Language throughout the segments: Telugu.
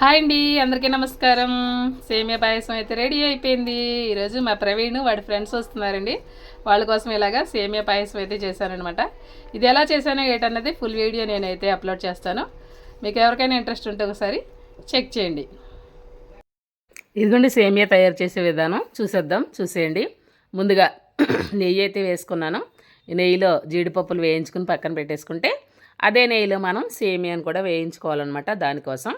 హాయ్ అండి, అందరికీ నమస్కారం. సేమియా పాయసం అయితే రెడీ అయిపోయింది. ఈరోజు మా ప్రవీణ్ వాడి ఫ్రెండ్స్ వస్తున్నారండి. వాళ్ళ కోసం ఇలాగా సేమియా పాయసం అయితే చేశానమాట. ఇది ఎలా చేశానో ఏంటన్నది ఫుల్ వీడియో నేనైతే అప్లోడ్ చేస్తాను. మీకు ఎవరికైనా ఇంట్రెస్ట్ ఉంటే ఒకసారి చెక్ చేయండి. ఇదిగోండి సేమియా తయారు చేసే విధానం చూసేయండి. ముందుగా నెయ్యి అయితే వేసుకున్నాను. ఈ నెయ్యిలో జీడిపప్పులు వేయించుకుని పక్కన పెట్టేసుకుంటే అదే నెయ్యిలో మనం సేమియాను కూడా వేయించుకోవాలన్నమాట. దానికోసం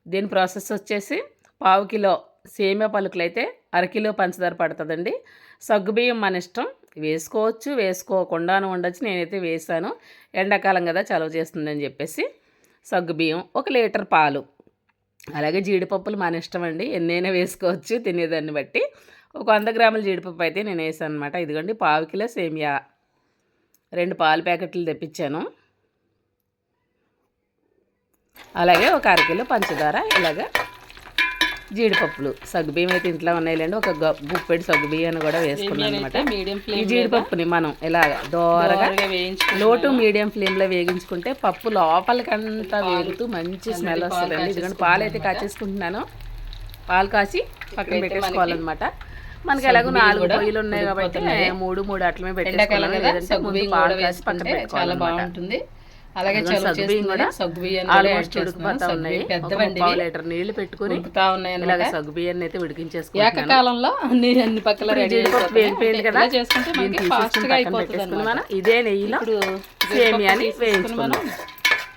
దీని ప్రాసెస్ వచ్చేసి పావు కిలో సేమియా పలుకులు అయితే అరకిలో పంచదార పడుతుందండి. సగ్గుబియ్యం మన ఇష్టం, వేసుకోవచ్చు వేసుకోకుండాను ఉండొచ్చు. నేనైతే వేసాను, ఎండాకాలం కదా చలవ చేస్తుందని చెప్పేసి. సగ్గుబియ్యం 1 లీటర్ పాలు, అలాగే జీడిపప్పులు మన ఇష్టం అండి, ఎన్నైనా వేసుకోవచ్చు తినేదాన్ని బట్టి. ఒక 100 గ్రాముల జీడిపప్పు అయితే నేను వేసాను అనమాట. ఇదిగోండి పావు కిలో సేమియా, 2 పాల ప్యాకెట్లు తెప్పించాను. అలాగే ఒక అరకిలో పంచదార, ఇలాగ జీడిపప్పులు. సగ్గుబియ్యం అయితే ఇంట్లో ఉన్నాయిలేండి, ఒక గుప్పెడు సగ్గుబియ్యాన్ని కూడా వేసుకున్నాను అనమాట. ఈ జీడిపప్పుని మనం ఇలాగ దోరగా లో టు మీడియం ఫ్లేమ్లో వేగించుకుంటే పప్పు లోపలికంతా వేగుతూ మంచి స్మెల్ వస్తుందండి. ఇదిగోండి పాలు అయితే కాచేసుకుంటున్నాను. పాలు కాచి పక్కన పెట్టేసుకోవాలన్నమాట. మనకి ఎలాగో 4 పొయ్యిలు ఉన్నాయి కాబట్టి 3 అట్లమే పెట్టేసుకోవాలి. లేదంటే ముందు పాలు కాచి పక్కన పెట్టుకోవాలి. బాగుంటుంది. అలాగే ఆల్మోస్ట్ ఉడికిపోతా ఉన్నాయి. పావు లీటర్ నీళ్లు పెట్టుకుని ఇలాగ సగ్గుబియ్యాన్ని అయితే ఉడికించేసుకుంటాను. ఏకకాలంలో అన్ని పక్కల వేగిపోయింది కదా, పక్కన పెట్టేసుకుని మనం ఇదే నెయ్యిలో సేమియాని వేయించుకున్నాం.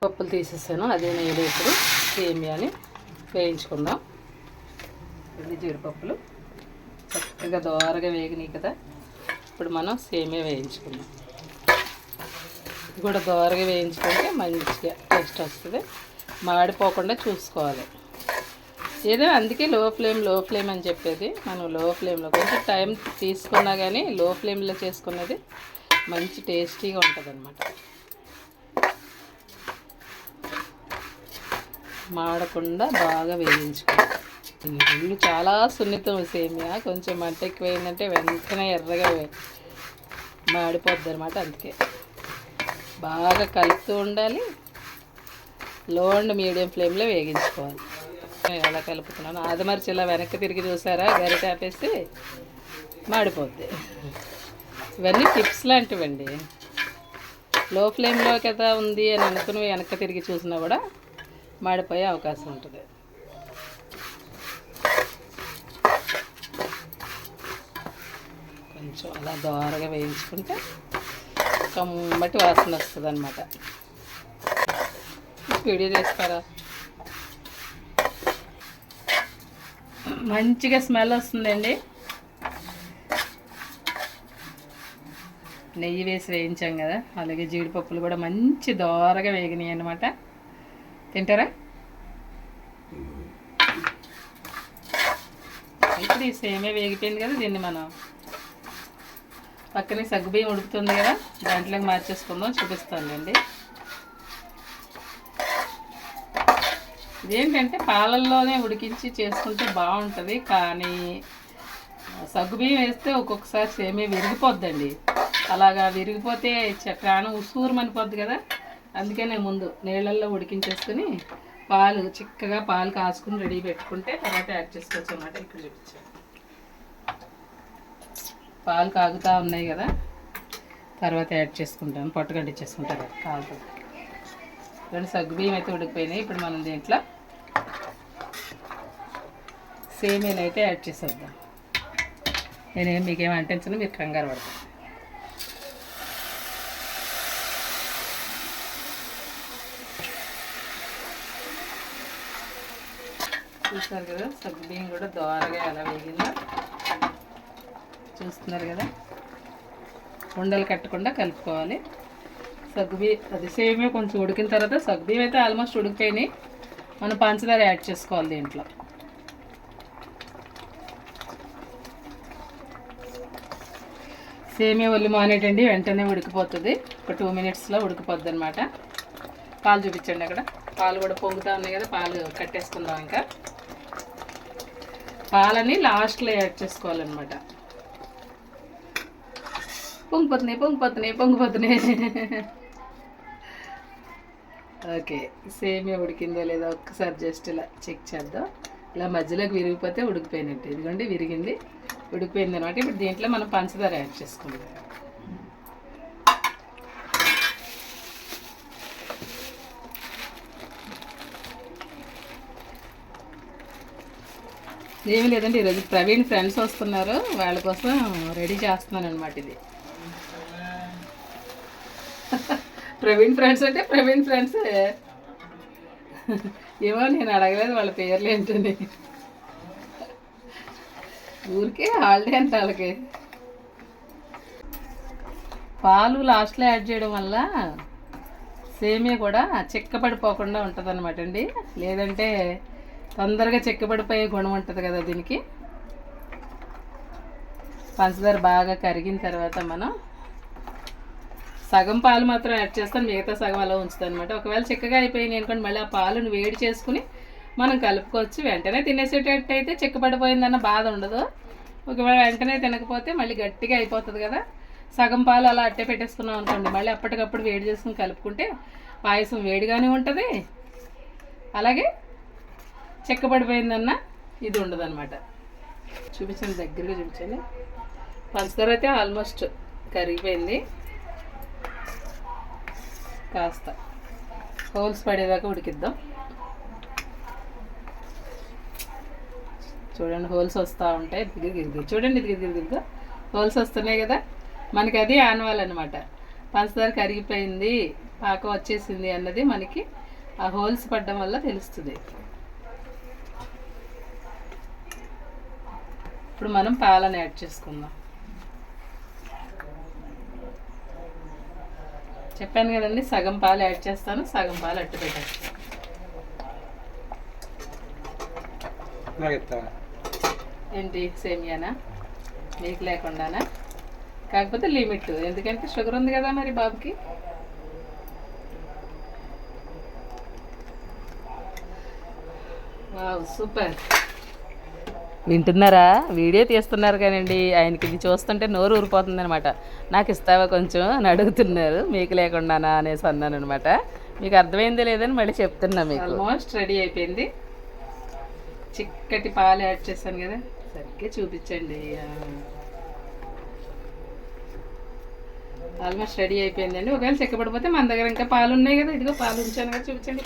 పప్పులు తీసేసాను, అదే నెయ్యిలో ఇప్పుడు సేమియాని వేయించుకుందాం. ఇది జీడిపప్పులు చక్కగా దోరగా వేగినాయి కదా, ఇప్పుడు మనం సేమియా వేయించుకుందాం. కూడా దోరగా వేయించుకుంటే మంచిగా టేస్ట్ వస్తుంది, మాడిపోకుండా చూసుకోవాలి. ఏదో అందుకే లో ఫ్లేమ్ అని చెప్పేది. మనం లో ఫ్లేమ్లో కొంచెం టైం తీసుకున్నా కానీ లో ఫ్లేమ్లో చేసుకున్నది మంచి టేస్టీగా ఉంటుంది అన్నమాట. మాడకుండా బాగా వేయించుకోవాలి. ఇల్లు చాలా సున్నితం సేమియా, కొంచెం మంట ఎక్కువైందంటే వెంటనే ఎర్రగా మాడిపోద్ది అనమాట. అందుకే బాగా కలుపుతూ ఉండాలి, లో అండ్ మీడియం ఫ్లేమ్లో వేగించుకోవాలి. ఎలా కలుపుతున్నాను ఆదమరిచి ఇలా వెనక్కి తిరిగి చూసారా, గరిట ఆపేసి మాడిపోద్ది. ఇవన్నీ టిప్స్ లాంటివండి. లో ఫ్లేమ్లో కదా ఉంది అని అనుకుని వెనక్కి తిరిగి చూసినా కూడా మాడిపోయే అవకాశం ఉంటుంది. కొంచెం అలా దోరగా వేయించుకుంటే కమ్మటి వాసన వస్తుంది అనమాట. వీడియో చేస్తారా, మంచిగా స్మెల్ వస్తుందండి. నెయ్యి వేసి వేయించాం కదా, అలాగే జీడిపప్పులు కూడా మంచి దోరగా వేగినాయి అన్నమాట. తింటారా? ఇప్పుడు ఈ సేమే వేగిపోయింది కదా, దీన్ని మనం పక్కనే సగ్గుబియ్యం ఉడుకుతుంది కదా, దాంట్లోకి మార్చేసుకుందాం, చూపిస్తానులేండి. ఇదేంటంటే పాలల్లోనే ఉడికించి చేసుకుంటే బాగుంటుంది, కానీ సగ్గుబియ్యం వేస్తే ఒక్కొక్కసారి సేమే విరిగిపోద్దండి. అలాగా విరిగిపోతే ప్రాణం ఉసూరుమనిపోద్ది కదా. అందుకే నేను ముందు నీళ్ళల్లో ఉడికించేసుకుని చిక్కగా పాలు కాసుకుని రెడీ పెట్టుకుంటే తర్వాత యాడ్ చేసుకోవచ్చు అన్నమాట. ఇక్కడ చూపించాను, పాలు కాగుతూ ఉన్నాయి కదా, తర్వాత యాడ్ చేసుకుంటాను, పొట్టు కట్టించేసుకుంటాను కాగుతుంది. రెండు సగ్గుబియ్యం అయితే ఉడికిపోయినాయి. ఇప్పుడు మనం దీంట్లో సేమియాలు అయితే యాడ్ చేసేద్దాం. నేనేం మీకేం అంటించను, మీరు కంగారు పడతాను. చూస్తారు కదా సగ్గుబియ్యం కూడా దోరగా ఎలా వేగిందో చూస్తున్నారు కదా. ఉండలు కట్టకుండా కలుపుకోవాలి. అది సేమియా కొంచెం ఉడికిన తర్వాత సగ్గుబియ్యం అయితే ఆల్మోస్ట్ ఉడికిపోయినాయి. మనం పంచదార యాడ్ చేసుకోవాలి దీంట్లో. సేమియా ఒళ్ళు మానేటండి, వెంటనే ఉడికిపోతుంది. ఒక 2 మినిట్స్లో ఉడికిపోద్ది అనమాట. పాలు చూపించండి. అక్కడ పాలు కూడా పొంగుతూ ఉన్నాయి కదా, పాలు కట్టేసుకుందాం. ఇంకా పాలని లాస్ట్లో యాడ్ చేసుకోవాలన్నమాట. పొంగిపోతున్నాయి. ఓకే, సేమియా ఉడికిందో లేదో ఒక్కసారి జస్ట్ ఇలా చెక్ చేద్దాం. ఇలా మధ్యలోకి విరిగిపోతే ఉడికిపోయినట్టు. ఇదిగోండి విరిగింది, ఉడికిపోయింది అనమాట. ఇప్పుడు దీంట్లో మనం పంచదార యాడ్ చేసుకుందాం. ఏమీ లేదండి, ఈరోజు ప్రవీణ్ ఫ్రెండ్స్ వస్తున్నారు, వాళ్ళ కోసం రెడీ చేస్తున్నాను అనమాట. ఇది ప్రవీణ్ ఫ్రెండ్స్ అంటే ప్రవీణ్ ఫ్రెండ్స్ ఏమో నేను అడగలేదు వాళ్ళ పేర్లు ఏంటని. ఊరికే హాలిడే అంటే వాళ్ళకి. పాలు లాస్ట్లో యాడ్ చేయడం వల్ల సేమియా కూడా చిక్కపడిపోకుండా ఉంటుంది అనమాట అండి. లేదంటే తొందరగా చిక్కపడిపోయే గుణం ఉంటుంది కదా దీనికి. పంచదార బాగా కరిగిన తర్వాత మనం సగం పాలు మాత్రం యాడ్ చేస్తాను, మిగతా సగం అలా ఉంచుతాను అనమాట. ఒకవేళ చిక్కగా అయిపోయింది అనుకోండి, మళ్ళీ ఆ పాలను వేడి చేసుకుని మనం కలుపుకోవచ్చు. వెంటనే తినేసేటట్టు అయితే చిక్కపడిపోయిందన్న బాధ ఉండదు. ఒకవేళ వెంటనే తినకపోతే మళ్ళీ గట్టిగా అయిపోతుంది కదా. సగం పాలు అలా అట్టే పెట్టేసుకున్నాం అనుకోండి, మళ్ళీ అప్పటికప్పుడు వేడి చేసుకుని కలుపుకుంటే పాయసం వేడిగానే ఉంటుంది, అలాగే చిక్కపడిపోయిందన్న ఇది ఉండదు అనమాట. చూపించండి, దగ్గరగా చూపించండి. పంచదార అయితే ఆల్మోస్ట్ కరిగిపోయింది. కాస్త హోల్స్ పడేదాకా ఉడికిద్దాం. చూడండి, హోల్స్ వస్తూ ఉంటాయి. చూడండి, ఇది హోల్స్ వస్తున్నాయి కదా, మనకి అది ఆనవాలన్నమాట. పంచదార కరిగిపోయింది, పాకం వచ్చేసింది అన్నది మనకి ఆ హోల్స్ పడడం వల్ల తెలుస్తుంది. ఇప్పుడు మనం పాలను యాడ్ చేసుకుందాం. చెప్పాను కదండి, సగం పాలు యాడ్ చేస్తాను, సగం పాలు అట్టు పెట్టేస్తాను. ఏంటి, సేమియానా? మీకు లేకుండానా? కాకపోతే లిమిట్, ఎందుకంటే షుగర్ ఉంది కదా మరి బాబుకి. Wow, super. వింటున్నారా? వీడియో తీస్తున్నారు కానండి, ఆయనకి ఇది చూస్తుంటే నోరు ఊరిపోతుంది అనమాట. నాకు ఇస్తావా కొంచెం అని అడుగుతున్నారు, మీకు లేకుండానా అనేసి అన్నాను అనమాట. మీకు అర్థమైందో లేదని మళ్ళీ చెప్తున్నా. మీకు ఆల్మోస్ట్ రెడీ అయిపోయింది. చిక్కటి పాలు యాడ్ చేశాను కదా, సరిగ్గా చూపించండి. ఆల్మోస్ట్ రెడీ అయిపోయిందండి. ఒకవేళ చిక్కపడిపోతే మన దగ్గర ఇంకా పాలు ఉన్నాయి కదా, ఇదిగో పాలు ఉంచాను కదా, చూపించండి.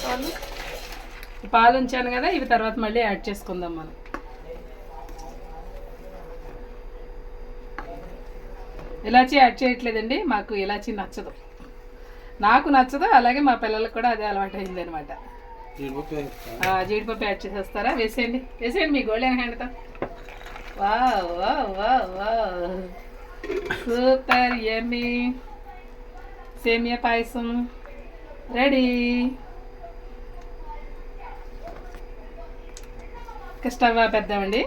పాలు ఉంచాను కదా, ఇవి తర్వాత మళ్ళీ యాడ్ చేసుకుందాం మనం. ఇలాచీ యాడ్ చేయట్లేదండి, మాకు ఇలాచీ నచ్చదు, నాకు నచ్చదు, అలాగే మా పిల్లలకు కూడా అదే అలవాటు అయింది అనమాట. జీడిపప్పు యాడ్ చేసేస్తారా? వేసేయండి, వేసేయండి మీ గోల్డెన్ హ్యాండ్తో. Wow wow wow wow, super యమ్మీ సేమియా పాయసం రెడీ. ఇంకా స్టవ్ ఆపేద్దామండి.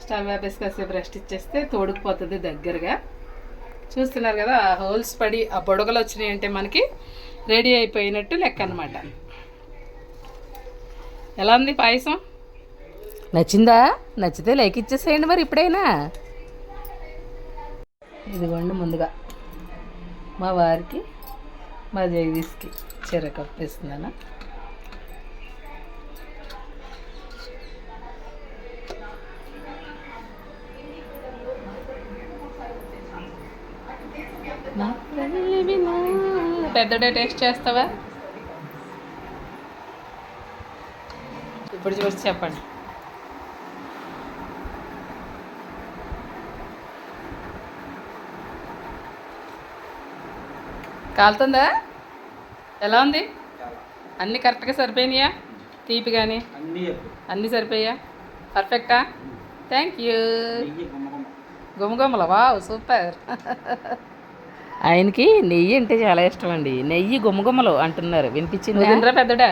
స్టవ్ ఆపేసి కాసేపు రెస్ట్ ఇచ్చేస్తే తోడుకుపోతుంది దగ్గరగా. చూస్తున్నారు కదా, ఆ హోల్స్ పడి ఆ బొడగలు వచ్చినాయి అంటే మనకి రెడీ అయిపోయినట్టు లెక్క అనమాట. ఎలా ఉంది పాయసం? నచ్చిందా? నచ్చితే లైక్ ఇచ్చేసేయండి మరి ఇప్పుడైనా. ఇదిగోండి, ముందుగా మా వారికి, మా జగదీష్కి చీర కప్పేస్తున్నాను. పెద్దడే టేస్ట్ చేస్తావా? ఇప్పుడు చూసి చెప్పండి. కాలుతుందా? ఎలా ఉంది? అన్నీ కరెక్ట్గా సరిపోయినాయా? తీపి కానీ అన్నీ సరిపోయా? పర్ఫెక్టా? Thank you. గుమగుమల, వావ్ సూపర్. ఆయనకి నెయ్యి అంటే చాలా ఇష్టం అండి. నెయ్యి గుమగుమలు అంటున్నారు, వినిపించింది. తింటరా పెద్దడా?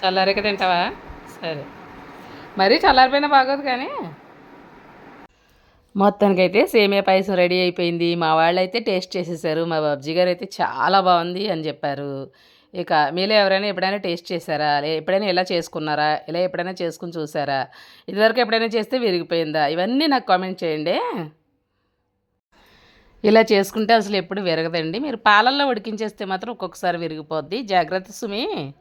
చల్లారిక తింటావా? సరే, మరీ చల్లారిపోయినా బాగోదు కానీ. మొత్తానికైతే సేమియా పాయసం రెడీ అయిపోయింది. మా వాళ్ళు అయితే టేస్ట్ చేసేసారు. మా బాబ్జీ గారు అయితే చాలా బాగుంది అని చెప్పారు. ఇక మీలో ఎవరైనా ఎప్పుడైనా టేస్ట్ చేశారా? ఎప్పుడైనా ఇలా చేసుకున్నారా? ఇలా ఎప్పుడైనా చేసుకుని చూసారా? ఇదివరకు ఎప్పుడైనా చేస్తే విరిగిపోయిందా? ఇవన్నీ నాకు కామెంట్ చేయండి. ఇలా చేసుకుంటే అసలు ఎప్పుడు విరగదండి. మీరు పాలల్లో ఉడికించేస్తే మాత్రం ఒక్కొక్కసారి విరిగిపోద్ది. జాగ్రత్త సుమి.